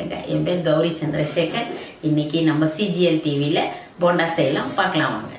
வணக்கங்க. என் பேர் கௌரி சந்திரசேகர். இன்னைக்கு நம்ம CGL TVல போண்டா செய்யலாம், பார்க்கலாம் வாங்க.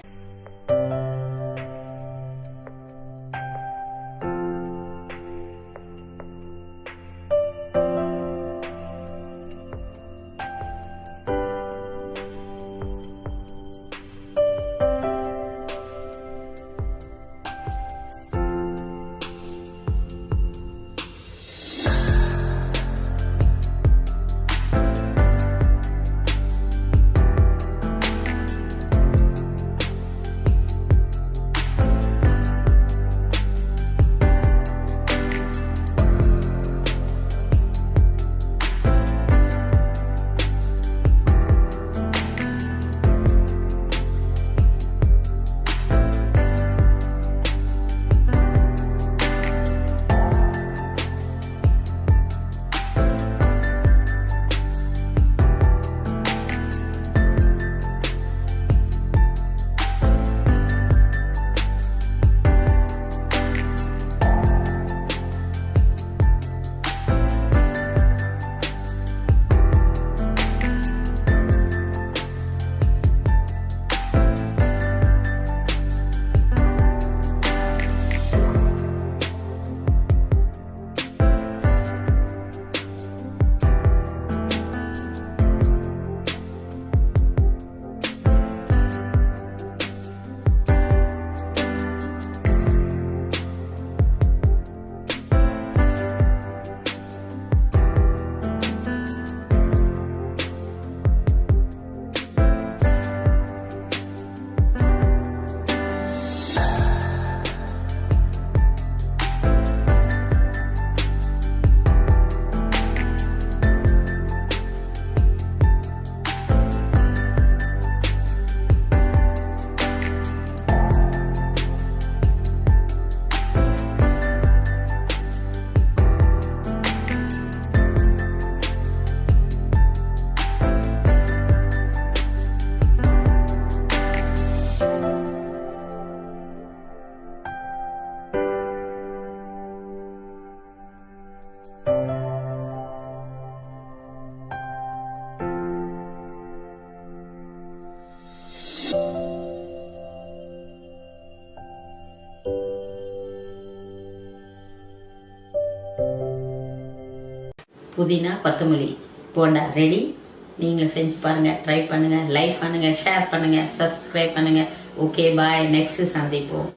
புதினா கொத்தமல்லி போண்டா ரெடி. நீங்களும் செஞ்சு பாருங்க, ட்ரை பண்ணுங்க, லைக் பண்ணுங்க, ஷேர் பண்ணுங்க, சப்ஸ்கிரைப் பண்ணுங்க. ஓகே, பாய். நெக்ஸ்ட் சந்திப்போம்.